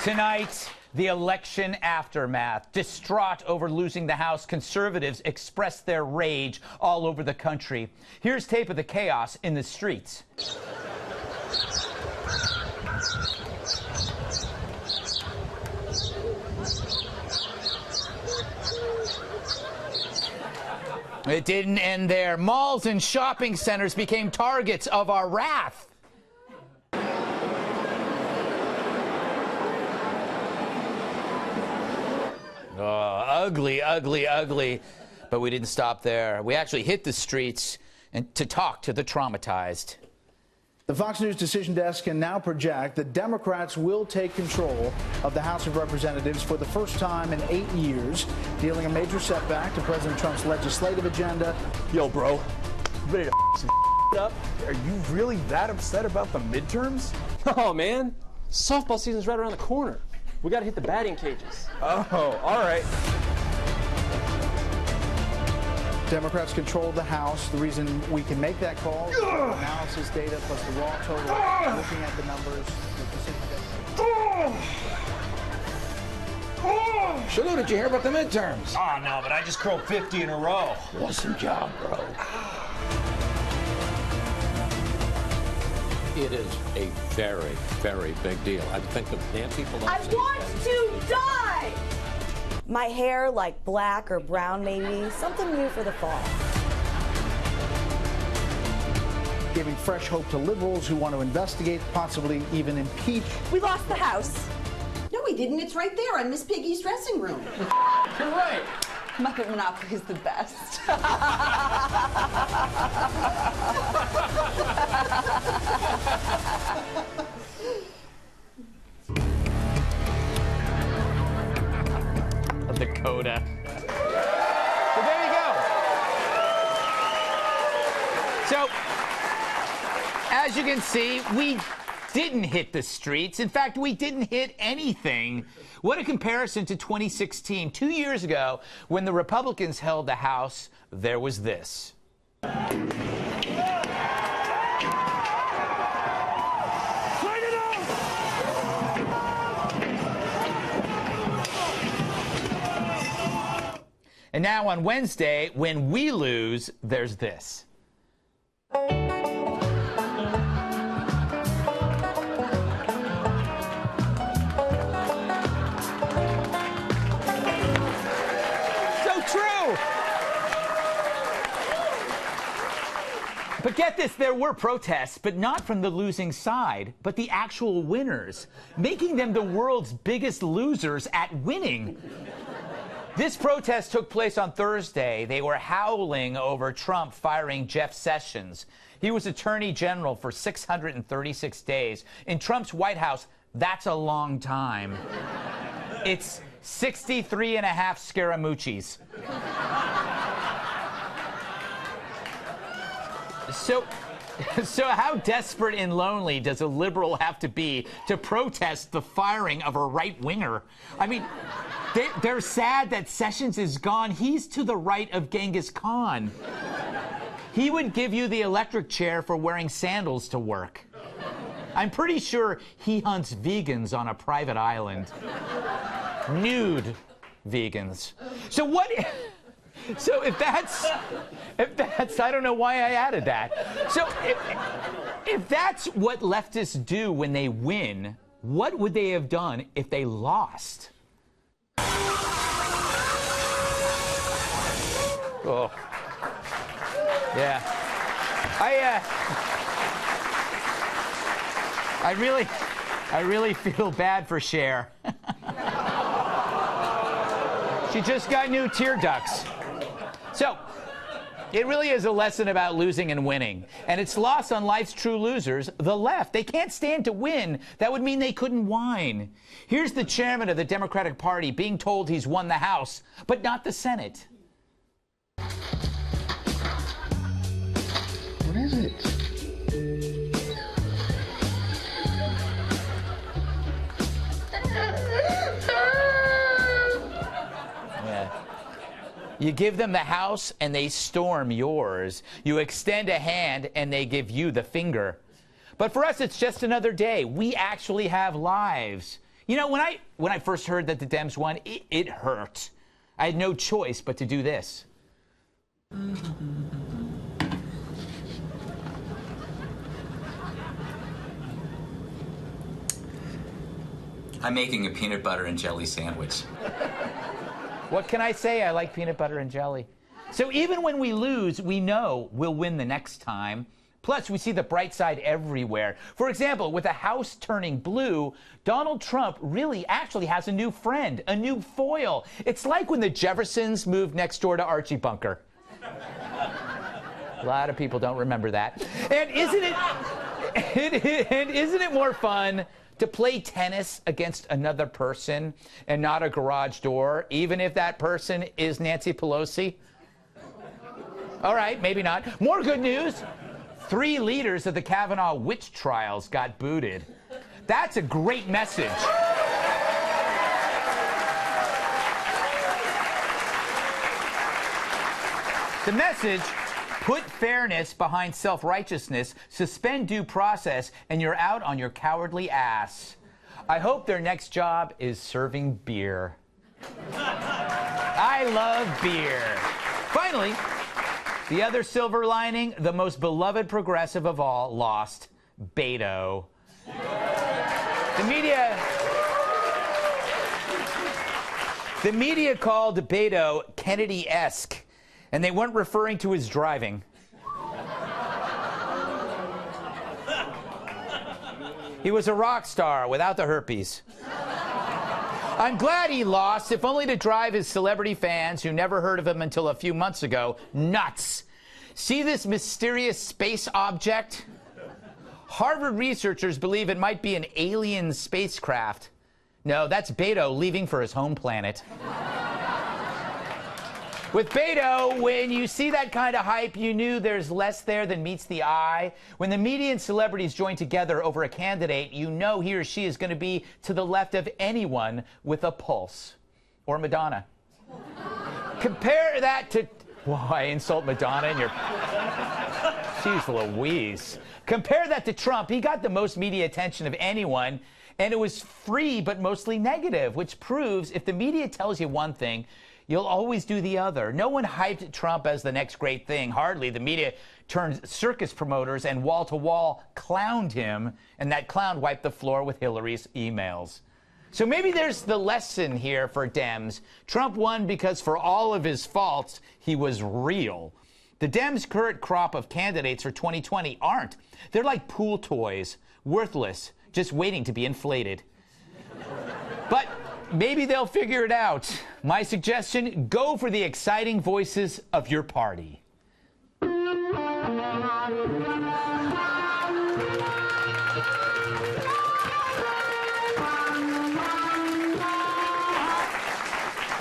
Tonight, the election aftermath. Distraught over losing the House, conservatives expressed their rage all over the country. Here's tape of the chaos in the streets. It didn't end there. Malls and shopping centers became targets of our wrath. Oh, ugly, ugly, ugly. But we didn't stop there. We actually hit the streets and to talk to the traumatized. The Fox News Decision Desk can now project that Democrats will take control of the House of Representatives for the first time in 8 years, dealing a major setback to President Trump's legislative agenda. Yo, bro, ready to some up? Are you really that upset about the midterms? Oh, man, softball season's right around the corner. We got to hit the batting cages. Oh, all right. Democrats control the House. The reason we can make that call is the analysis data plus the raw total. Looking at the numbers. Shalu, did you hear about the midterms? Oh, no, but I just curled 50 in a row. Awesome job, bro. It is a very, very big deal. I think of Nancy Pelosi. I want to die! My hair like black or brown maybe, something new for the fall. Giving fresh hope to liberals who want to investigate, possibly even impeach. We lost the House. No, we didn't. It's right there in Miss Piggy's dressing room. You're right. Muppet Monopoly is the best. The coda. So there you go. So, as you can see, we didn't hit the streets. In fact, we didn't hit anything. What a comparison to 2016. 2 years ago, when the Republicans held the House, there was this. And now on Wednesday, when we lose, there's this. So true! But get this, there were protests, but not from the losing side, but the actual winners, making them the world's biggest losers at winning. This protest took place on Thursday. They were howling over Trump firing Jeff Sessions. He was Attorney General for 636 days. In Trump's White House, that's a long time. It's 63 and a half Scaramucci's. So how desperate and lonely does a liberal have to be to protest the firing of a right-winger? I mean, they're sad that Sessions is gone. He's to the right of Genghis Khan. He would give you the electric chair for wearing sandals to work. I'm pretty sure he hunts vegans on a private island. Nude vegans. So if that's, I don't know why I added that. So if that's what leftists do when they win, what would they have done if they lost? Oh. Yeah. I really feel bad for Cher. She just got new tear ducts. So, it really is a lesson about losing and winning. And it's lost on life's true losers, the left. They can't stand to win. That would mean they couldn't whine. Here's the chairman of the Democratic Party being told he's won the House, but not the Senate. What is it? You give them the House, and they storm yours. You extend a hand, and they give you the finger. But for us, it's just another day. We actually have lives. You know, when I first heard that the Dems won, it hurt. I had no choice but to do this. I'm making a peanut butter and jelly sandwich. What can I say? I like peanut butter and jelly. So even when we lose, we know we'll win the next time. Plus, we see the bright side everywhere. For example, with the House turning blue, Donald Trump really actually has a new friend, a new foil. It's like when the Jeffersons moved next door to Archie Bunker. A lot of people don't remember that. And isn't it more fun to play tennis against another person and not a garage door, even if that person is Nancy Pelosi? All right, maybe not. More good news. 3 leaders of the Kavanaugh witch trials got booted. That's a great message. The message: put fairness behind self-righteousness, suspend due process, and you're out on your cowardly ass. I hope their next job is serving beer. I love beer. Finally, the other silver lining, the most beloved progressive of all lost, Beto. The media called Beto Kennedy-esque, and they weren't referring to his driving. He was a rock star without the herpes. I'm glad he lost, if only to drive his celebrity fans, who never heard of him until a few months ago, nuts. See this mysterious space object? Harvard researchers believe it might be an alien spacecraft. No, that's Beto leaving for his home planet. With Beto, when you see that kind of hype, you knew there's less there than meets the eye. When the media and celebrities join together over a candidate, you know he or she is going to be to the left of anyone with a pulse. Or Madonna. Compare that to... Well, I insult Madonna and your... Jeez Louise. Compare that to Trump. He got the most media attention of anyone, and it was free but mostly negative, which proves if the media tells you one thing, you'll always do the other. No one hyped Trump as the next great thing. Hardly. The media turned circus promoters and wall-to-wall clowned him, and that clown wiped the floor with Hillary's emails. So maybe there's the lesson here for Dems. Trump won because for all of his faults, he was real. The Dems' current crop of candidates for 2020 aren't. They're like pool toys, worthless, just waiting to be inflated. But maybe they'll figure it out. My suggestion, go for the exciting voices of your party.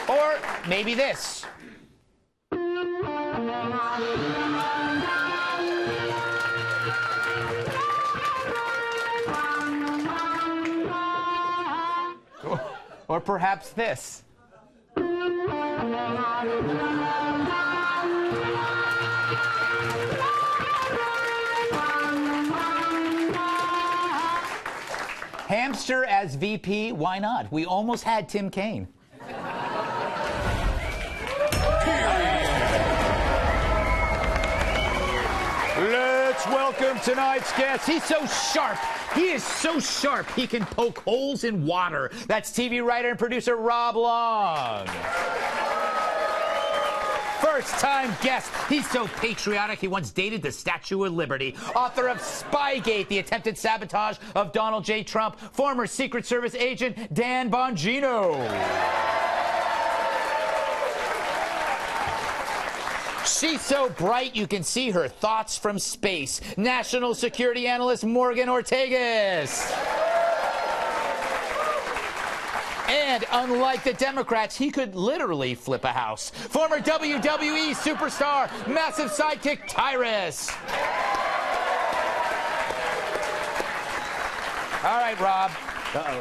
Or maybe this. Or perhaps this. Hamster as VP, why not? We almost had Tim Kaine. Let's welcome tonight's guest. He's so sharp. He is so sharp, he can poke holes in water. That's TV writer and producer Rob Long. First-time guest. He's so patriotic, he once dated the Statue of Liberty. Author of Spygate, the attempted sabotage of Donald J. Trump. Former Secret Service agent Dan Bongino. She's so bright you can see her thoughts from space. National security analyst Morgan Ortagus. And unlike the Democrats, he could literally flip a house. Former WWE superstar, massive sidekick Tyrus. All right, Rob.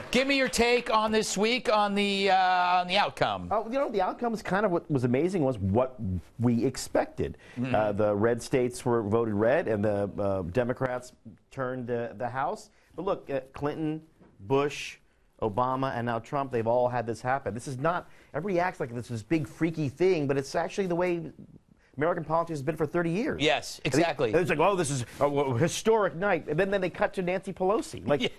Give me your take on this week on the outcome. You know, the outcome is kind of what was amazing was what we expected. The red states were voted red, and the Democrats turned the House. But look, Clinton, Bush, Obama, and now Trump, they've all had this happen. This is not, everybody acts like this big freaky thing, but it's actually the way American politics has been for 30 years. Yes, exactly. It's like, oh, this is a historic night. And then they cut to Nancy Pelosi. Like,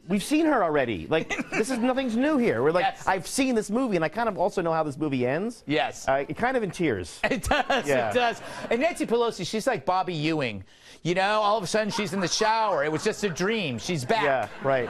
we've seen her already. Like, nothing's new here. We're like, I've seen this movie, and I kind of also know how this movie ends. Yes. It kind of in tears. It does, it does. And Nancy Pelosi, she's like Bobby Ewing. You know, all of a sudden she's in the shower. It was just a dream. She's back. Yeah, right.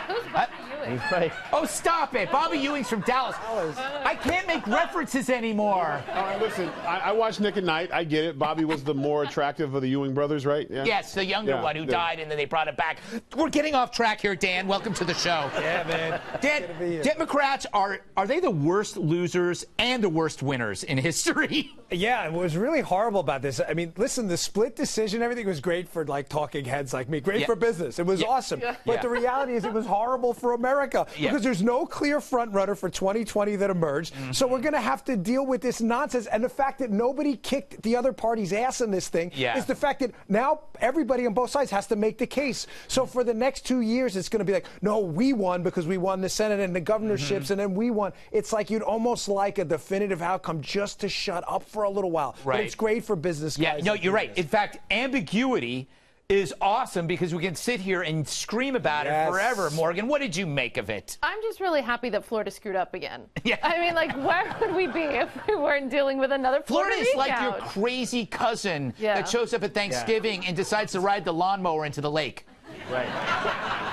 Who's Bobby Ewing? Right. Oh, stop it. Bobby Ewing's from Dallas. I can't make references anymore. All right, listen, I watched Nick at Night. I get it. Bobby was the more attractive of the Ewing brothers, right? Yeah? Yes, the younger one who died, and then they brought it back. We're getting off track here, Dan. Welcome to the show. Yeah, man. Dan, Democrats, are they the worst losers and the worst winners in history? Yeah, it was really horrible about this. I mean, listen, the split decision, everything was great for like talking heads like me. Great for business. It was awesome. But the reality is it was horrible for America because there's no clear front runner for 2020 that emerged. So we're going to have to deal with this nonsense. And the fact that nobody kicked the other party's ass in this thing is the fact that now everybody on both sides has to make the case. So for the next 2 years, it's going to be like, no, we won because we won the Senate and the governorships, and then we won. It's like you'd almost like a definitive outcome just to shut up for a little while. Right. But it's great for business guys. Yeah, no, you're right. In fact, ambiguity is awesome because we can sit here and scream about it forever. Morgan, what did you make of it? I'm just really happy that Florida screwed up again. I mean, like, where would we be if we weren't dealing with another Florida Florida is like recount? your crazy cousin that shows up at Thanksgiving and decides to ride the lawnmower into the lake. Right.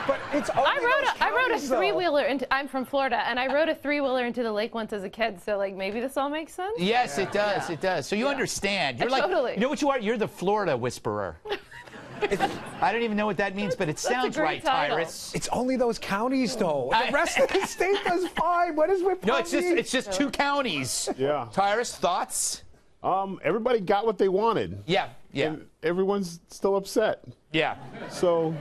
But it's only I rode a three-wheeler into. I'm from Florida, and I rode a three-wheeler into the lake once as a kid. So, like, maybe this all makes sense. Yes, it does. It does. So you understand. You're like, totally. you know what you are? You're the Florida whisperer. I don't even know what that means, but it sounds right, Tyrus. It's only those counties, though. The rest of the state does fine. What is with No, it's just 2 counties. Yeah. Tyrus, thoughts? Everybody got what they wanted. Yeah. And everyone's still upset. Yeah. So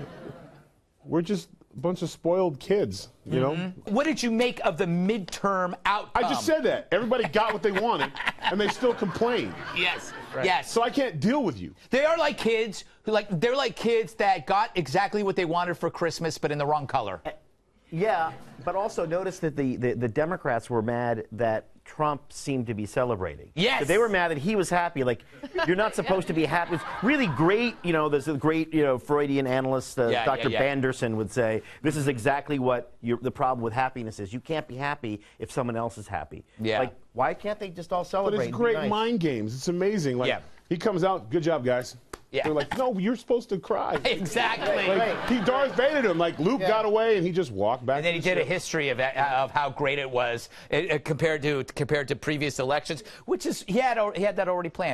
we're just a bunch of spoiled kids, you know? What did you make of the midterm outcome? I just said that. Everybody got what they wanted, and they still complain. Yes. Right. Yes. So I can't deal with you. They are like kids they're like kids that got exactly what they wanted for Christmas, but in the wrong color. Yeah, but also notice that the Democrats were mad that Trump seemed to be celebrating. Yes. So they were mad that he was happy. Like, you're not supposed to be happy. It's really great, you know, there's a great, Freudian analyst, Dr. Banderson would say, this is exactly what the problem with happiness is. You can't be happy if someone else is happy. Yeah. Like, why can't they just all celebrate? But it's great mind games. It's amazing. Like, he comes out, good job, guys. Yeah. They're like, no, you're supposed to cry. Exactly. Like, he Darth Vadered him. Like, Luke got away, and he just walked back. And then he did a history of how great it was compared to previous elections, which is he had that already planned.